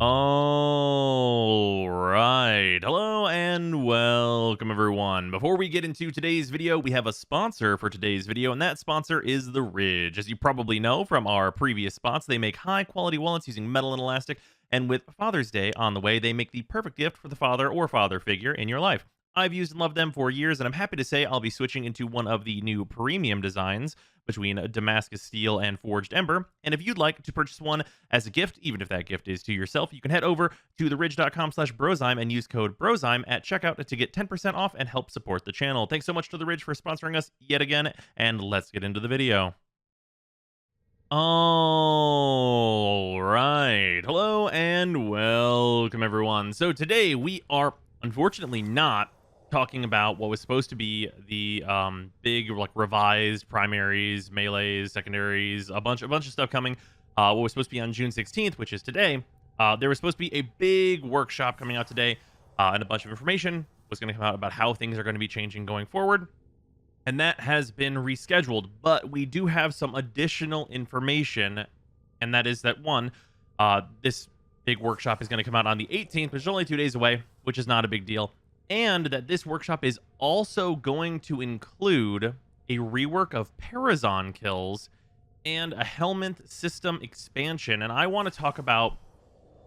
All right. Hello and welcome, everyone. Before we get into today's video, we have a sponsor for today's video, and that sponsor is The Ridge. As you probably know from our previous spots, they make high-quality wallets using metal and elastic, and with Father's Day on the way, they make the perfect gift for the father or father figure in your life. I've used and loved them for years, and I'm happy to say I'll be switching into one of the new premium designs between Damascus Steel and Forged Ember. And if you'd like to purchase one as a gift, even if that gift is to yourself, you can head over to theridge.com/brozime and use code brozime at checkout to get 10% off and help support the channel. Thanks so much to The Ridge for sponsoring us yet again, and let's get into the video. All right. Hello and welcome, everyone. So today we are unfortunately not talking about what was supposed to be the big revised primaries, melees, secondaries, a bunch of stuff coming. What was supposed to be on June 16th, which is today. There was supposed to be a big workshop coming out today, and a bunch of information was going to come out about how things are going to be changing going forward. And that has been rescheduled, but we do have some additional information, and that is that one, this big workshop is going to come out on the 18th, which is only 2 days away, which is not a big deal. And that this workshop is also going to include a rework of Parazon kills and a Helminth system expansion. And I want to talk about,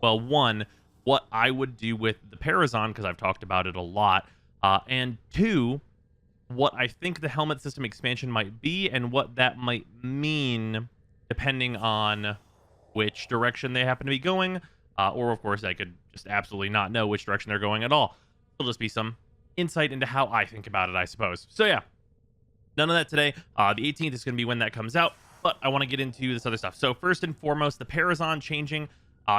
well, one, what I would do with the Parazon, because I've talked about it a lot, and two, what I think the Helminth system expansion might be and what that might mean depending on which direction they happen to be going, or of course I could just absolutely not know which direction they're going at all. It'll just be some insight into how I think about it, I suppose. So yeah, none of that today. The 18th is going to be when that comes out, but I want to get into this other stuff. So first and foremost, the Parazon changing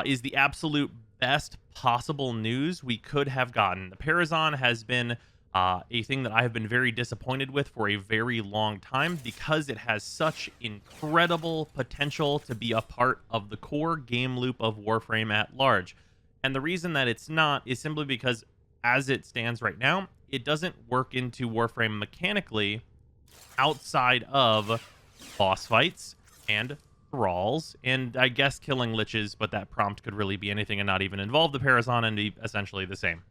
is the absolute best possible news we could have gotten. The Parazon has been a thing that I have been very disappointed with for a very long time because it has such incredible potential to be a part of the core game loop of Warframe at large. And the reason that it's not is simply because as it stands right now, it doesn't work into Warframe mechanically outside of boss fights and thralls, and I guess killing liches, but that prompt could really be anything and not even involve the Parazon and be essentially the same.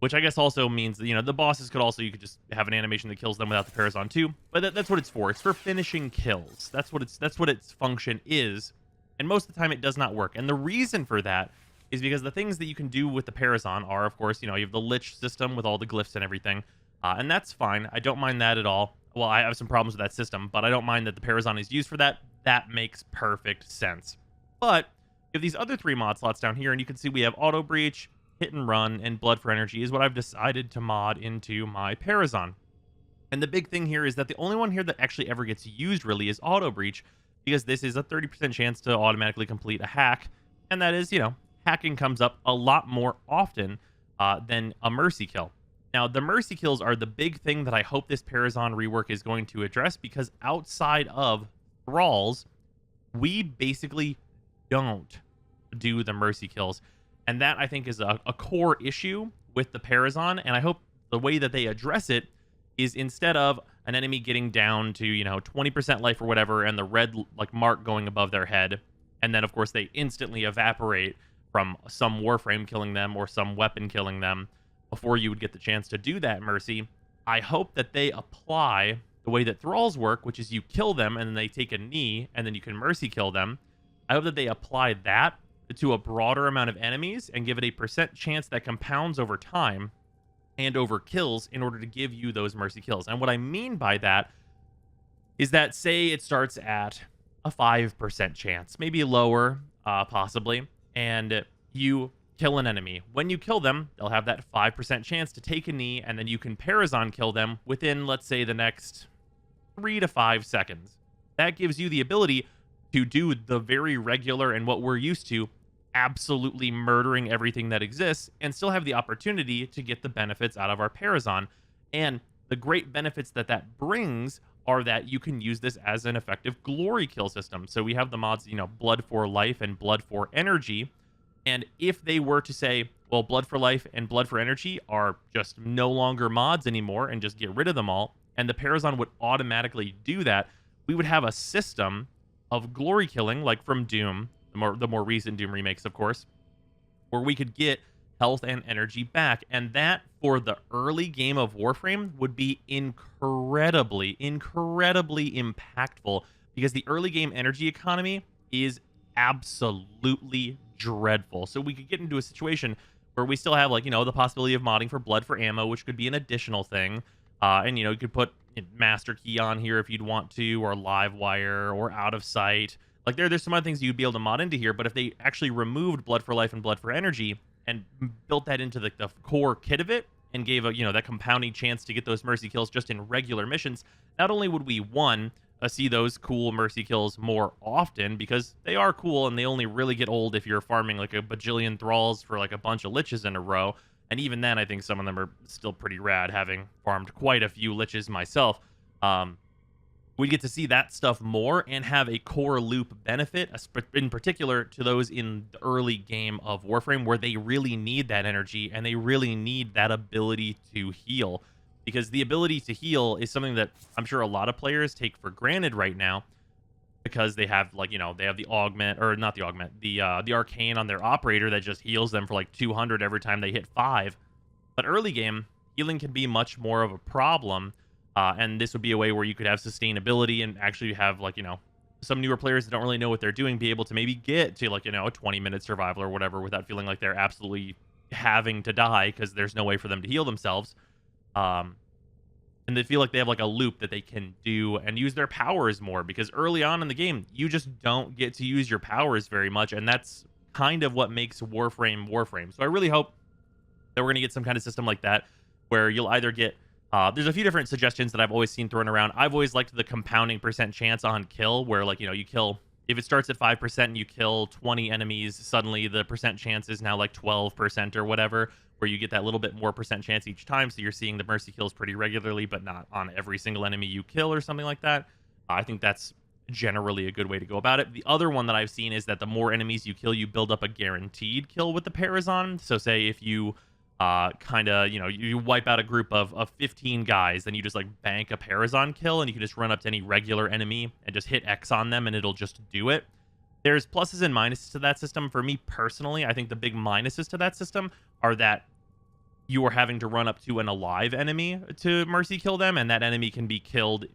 Which I guess also means that, you know, the bosses could also, you could just have an animation that kills them without the Parazon too, but that's what it's for. It's for finishing kills. That's what its function is, and most of the time it does not work. And the reason for that is because the things that you can do with the Parazon are, of course, you know, you have the Lich system with all the glyphs and everything, and that's fine. I don't mind that at all. Well, I have some problems with that system, but I don't mind that the Parazon is used for that. That makes perfect sense. But you have these other 3 mod slots down here, and you can see we have Auto Breach, Hit and Run, and Blood for Energy is what I've decided to mod into my Parazon. And the big thing here is that the only one here that actually ever gets used really is Auto Breach, because this is a 30% chance to automatically complete a hack, and that is, you know, hacking comes up a lot more often than a mercy kill. Now, the mercy kills are the big thing that I hope this Parazon rework is going to address, because outside of thralls, we basically don't do the mercy kills. And that, I think, is a core issue with the Parazon, and I hope the way that they address it is instead of an enemy getting down to, you know, 20% life or whatever, and the red mark going above their head, and then, of course, they instantly evaporate from some Warframe killing them or some weapon killing them before you would get the chance to do that mercy. I hope that they apply the way that thralls work, which is you kill them and then they take a knee and then you can mercy kill them. I hope that they apply that to a broader amount of enemies and give it a % chance that compounds over time and over kills in order to give you those mercy kills. And what I mean by that is that, say it starts at a 5% chance, maybe lower, possibly, and you kill an enemy. When you kill them, they'll have that 5% chance to take a knee, and then you can Parazon kill them within, let's say, the next 3 to 5 seconds. That gives you the ability to do the very regular and what we're used to, absolutely murdering everything that exists, and still have the opportunity to get the benefits out of our Parazon. And the great benefits that that brings are that you can use this as an effective glory kill system. So we have the mods, you know, Blood for Life and Blood for Energy. And if they were to say, well, Blood for Life and Blood for Energy are just no longer mods anymore and just get rid of them all, and the Parazon would automatically do that, we would have a system of glory killing, like from Doom, the more recent Doom remakes, of course, where we could get health and energy back. And that, for the early game of Warframe, would be incredibly impactful, because the early game energy economy is absolutely dreadful. So we could get into a situation where we still have, like, the possibility of modding for blood for ammo, which could be an additional thing. And, you could put master key on here if you'd want to, or live wire, or out of sight. Like, there's some other things you'd be able to mod into here, but if they actually removed blood for life and blood for energy and built that into the core kit of it, and gave that compounding chance to get those mercy kills just in regular missions, not only would we, one, see those cool mercy kills more often, because they are cool and they only really get old if you're farming like a bajillion thralls for like a bunch of liches in a row. And even then, I think some of them are still pretty rad, having farmed quite a few liches myself. We get to see that stuff more and have a core loop benefit, in particular to those in the early game of Warframe, where they really need that energy and they really need that ability to heal. Because the ability to heal is something that I'm sure a lot of players take for granted right now, because they have, like, they have the augment, or not the augment, the arcane on their operator that just heals them for like 200 every time they hit 5. But early game, healing can be much more of a problem. And this would be a way where you could have sustainability and actually have, like, some newer players that don't really know what they're doing be able to maybe get to, like, a 20-minute survival or whatever without feeling like they're absolutely having to die because there's no way for them to heal themselves. And they feel like they have like a loop that they can do and use their powers more, because early on in the game, you just don't get to use your powers very much. And that's kind of what makes Warframe. So I really hope that we're going to get some kind of system like that, where you'll either get there's a few different suggestions that I've always seen thrown around. I've always liked the compounding % chance on kill, where, like, you kill, if it starts at 5% and you kill 20 enemies, suddenly the % chance is now like 12% or whatever, where you get that little bit more % chance each time. So you're seeing the mercy kills pretty regularly, but not on every single enemy you kill or something like that. I think that's generally a good way to go about it. The other one that I've seen is that the more enemies you kill, you build up a guaranteed kill with the Parazon. So say if you you wipe out a group of 15 guys, then you just like bank a Parazon kill, and you can just run up to any regular enemy and just hit X on them and it'll just do it. There's pluses and minuses to that system. For me personally, I think the big minuses to that system are that you are having to run up to an alive enemy to mercy kill them, and that enemy can be killed,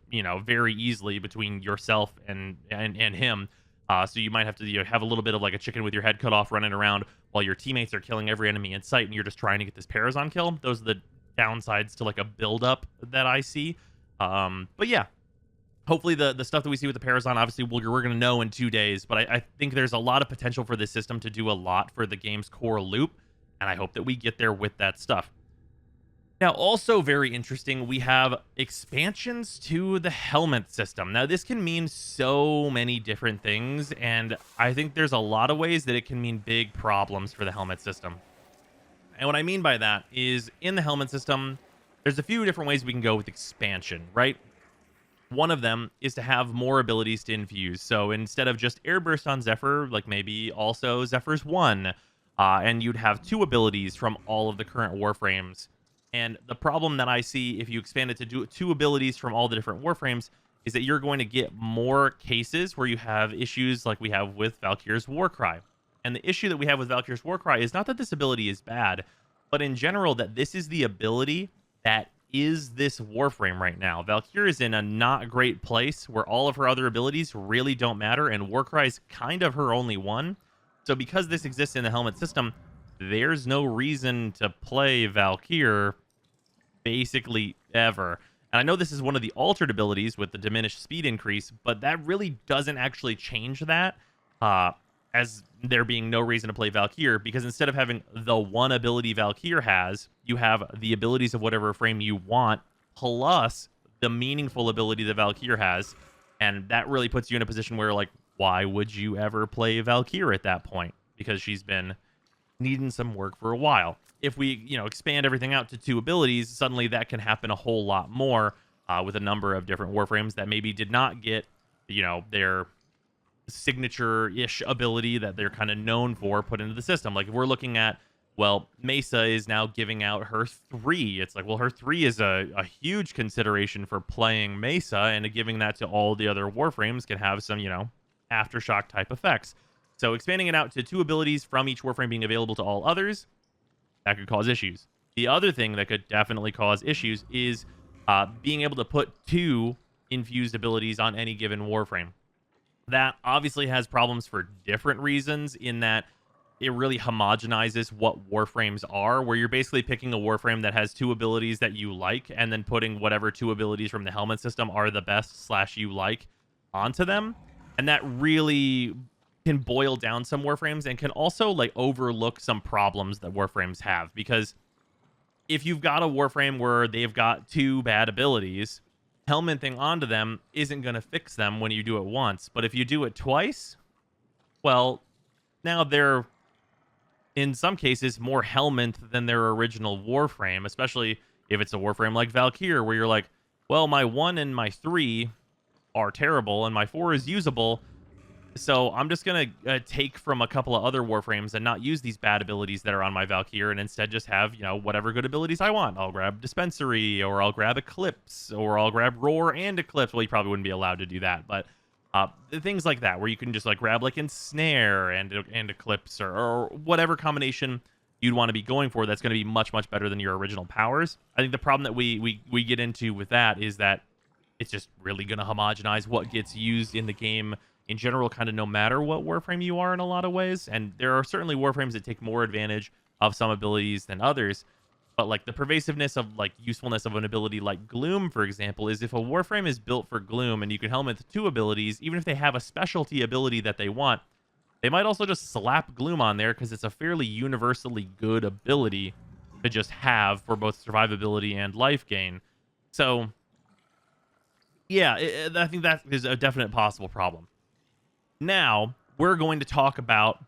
very easily between yourself and him. So you might have to have a little bit of like a chicken with your head cut off running around while your teammates are killing every enemy in sight, and you're just trying to get this Parazon kill. Those are the downsides to like a build-up that I see. But yeah, hopefully the stuff that we see with the Parazon, obviously we're going to know in 2 days, but I think there's a lot of potential for this system to do a lot for the game's core loop, and I hope that we get there with that stuff. Now, also very interesting, we have expansions to the Helminth system. Now, this can mean so many different things, and I think there's a lot of ways that it can mean big problems for the Helminth system. And what I mean by that is, in the Helminth system, there's a few different ways we can go with expansion, right? One of them is to have more abilities to infuse. So instead of just Airburst on Zephyr, like maybe also Zephyr's 1, and you'd have 2 abilities from all of the current Warframes. And the problem that I see if you expand it to do 2 abilities from all the different Warframes is that you're going to get more cases where you have issues like we have with Valkyr's Warcry. And the issue that we have with Valkyr's Warcry is not that this ability is bad, but in general that this is the ability that is this Warframe right now. Valkyr is in a not great place where all of her other abilities really don't matter, and Warcry is kind of her only one. So because this exists in the Helminth system, there's no reason to play Valkyr basically ever. And I know this is one of the altered abilities with the diminished speed increase, but that really doesn't actually change that, as there being no reason to play Valkyr, because instead of having the one ability Valkyr has, you have the abilities of whatever frame you want, plus the meaningful ability that Valkyr has. And that really puts you in a position where, like, why would you ever play Valkyr at that point? Because she's been needing some work for a while. If we, expand everything out to 2 abilities, suddenly that can happen a whole lot more with a number of different Warframes that maybe did not get, their signature-ish ability that they're kind of known for put into the system. Like, if we're looking at, well, Mesa is now giving out her 3. It's like, well, her 3 is a huge consideration for playing Mesa, and giving that to all the other Warframes can have some, aftershock type effects. So expanding it out to 2 abilities from each Warframe being available to all others, that could cause issues. The other thing that could definitely cause issues is being able to put 2 infused abilities on any given Warframe. That obviously has problems for different reasons, in that it really homogenizes what Warframes are, where you're basically picking a Warframe that has 2 abilities that you like, and then putting whatever 2 abilities from the helmet system are the best / you like onto them. And that really can boil down some Warframes, and can also like overlook some problems that Warframes have. Because if you've got a Warframe where they've got 2 bad abilities, helminthing onto them isn't going to fix them when you do it once. But if you do it twice, well, now they're, in some cases, more Helminth than their original Warframe, especially if it's a Warframe like Valkyr, where you're like, well, my 1 and my 3 are terrible, and my 4 is usable, so I'm just going to take from a couple of other Warframes and not use these bad abilities that are on my Valkyr, and instead just have, whatever good abilities I want. I'll grab Dispensary, or I'll grab Eclipse, or I'll grab Roar and Eclipse. Well, you probably wouldn't be allowed to do that, but things like that, where you can just like grab like Ensnare and Eclipse, or whatever combination you'd want to be going for, that's going to be much, much better than your original powers. I think the problem that we get into with that is that it's just really going to homogenize what gets used in the game in general, kind of no matter what Warframe you are in a lot of ways. And there are certainly Warframes that take more advantage of some abilities than others. But like the pervasiveness of like usefulness of an ability like Gloom, for example, is if a Warframe is built for Gloom and you can helmet 2 abilities, even if they have a specialty ability that they want, they might also just slap Gloom on there because it's a fairly universally good ability to just have for both survivability and life gain. So yeah, I think that is a definite possible problem. Now, we're going to talk about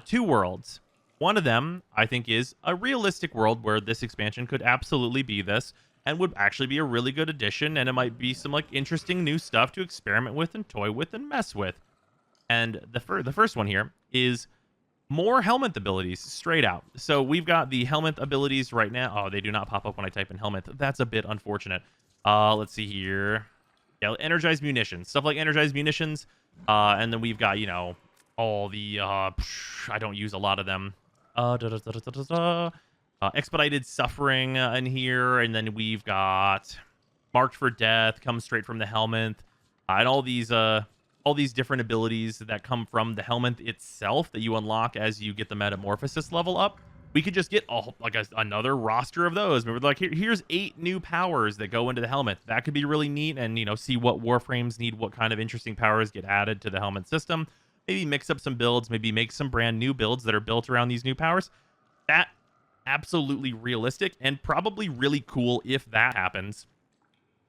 2 worlds. One of them, I think, is a realistic world where this expansion could absolutely be this, and would actually be a really good addition, and it might be some like interesting new stuff to experiment with and toy with and mess with. And the first one here is more Helminth abilities, straight out. So we've got the Helminth abilities right now. Oh, they do not pop up when I type in Helminth. That's a bit unfortunate. Let's see here. Yeah, energized munitions, stuff like energized munitions. And then we've got, all the, I don't use a lot of them. Expedited suffering in here. And then we've got marked for death, comes straight from the Helminth. And all these different abilities that come from the Helminth itself that you unlock as you get the metamorphosis level up. We could just get another roster of those. We're like, here's 8 new powers that go into the Helminth. That could be really neat, and see what Warframes need, what kind of interesting powers get added to the Helminth system. Maybe mix up some builds, maybe make some brand new builds that are built around these new powers. That absolutely realistic and probably really cool if that happens.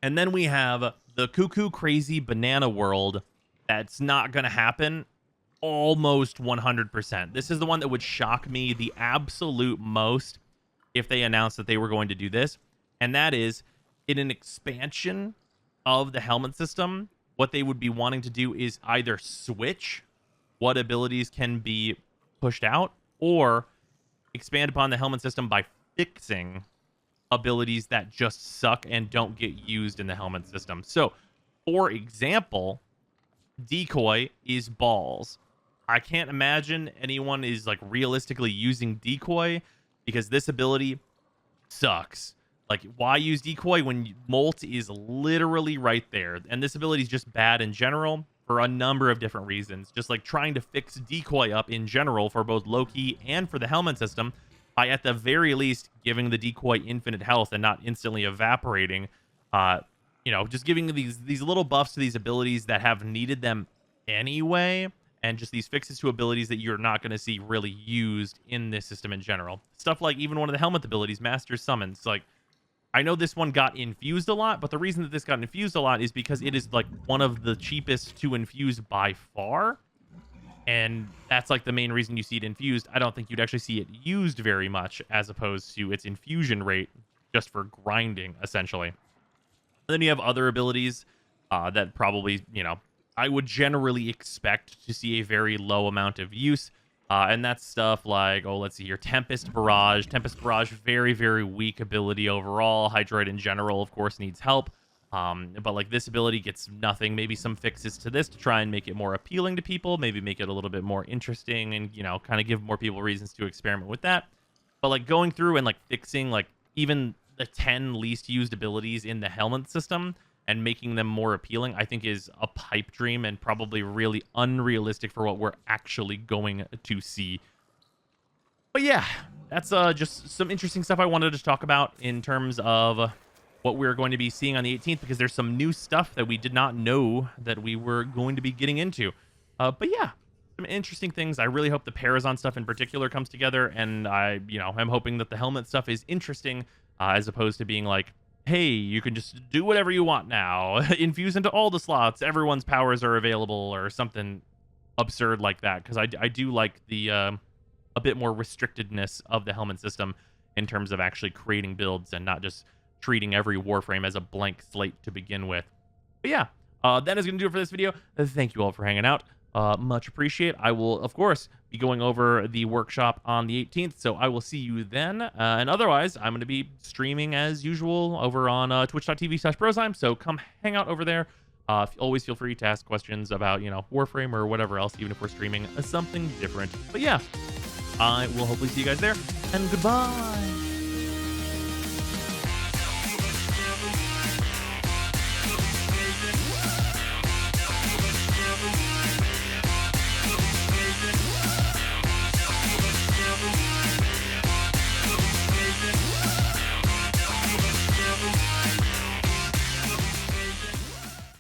And then we have the cuckoo crazy banana world. That's not going to happen. Almost 100%. This is the one that would shock me the absolute most if they announced that they were going to do this. And that is, in an expansion of the helmet system, what they would be wanting to do is either switch what abilities can be pushed out, or expand upon the helmet system by fixing abilities that just suck and don't get used in the helmet system. So, for example, Decoy is balls. I can't imagine anyone is like realistically using Decoy, because this ability sucks. Like, why use Decoy when Molt is literally right there? And this ability is just bad in general for a number of different reasons. Just like trying to fix Decoy up in general for both Loki and for the helmet system by at the very least giving the Decoy infinite health and not instantly evaporating. Just giving these little buffs to these abilities that have needed them anyway, and just these fixes to abilities that you're not going to see really used in this system in general. Stuff like even one of the helmet abilities, Master Summons. Like, I know this one got infused a lot, but the reason that this got infused a lot is because it is like one of the cheapest to infuse by far. And that's like the main reason you see it infused. I don't think you'd actually see it used very much, as opposed to its infusion rate just for grinding, essentially. And then you have other abilities that probably, I would generally expect to see a very low amount of use. And that's stuff like, let's see here, Tempest Barrage. Tempest Barrage, very, very weak ability overall. Hydroid in general, of course, needs help. But like this ability gets nothing. Maybe some fixes to this to try and make it more appealing to people, maybe make it a little bit more interesting and, you know, kind of give more people reasons to experiment with that. But like going through and like fixing like even the 10 least used abilities in the Helminth system and making them more appealing, I think is a pipe dream and probably really unrealistic for what we're actually going to see. But yeah, that's just some interesting stuff I wanted to talk about in terms of what we're going to be seeing on the 18th, because there's some new stuff that we did not know that we were going to be getting into. But yeah, some interesting things. I really hope the Parazon stuff in particular comes together, and I'm hoping that the Helminth stuff is interesting, as opposed to being like, hey, you can just do whatever you want now, infuse into all the slots, everyone's powers are available, or something absurd like that. Because I do like the a bit more restrictedness of the Helminth system in terms of actually creating builds and not just treating every Warframe as a blank slate to begin with. But yeah, that is going to do it for this video. Thank you all for hanging out. Much appreciate. I will, of course, be going over the workshop on the 18th, so I will see you then. And otherwise, I'm going to be streaming as usual over on twitch.tv/Brozime, so come hang out over there. Always feel free to ask questions about, Warframe or whatever else, even if we're streaming something different. But yeah, I will hopefully see you guys there, and goodbye!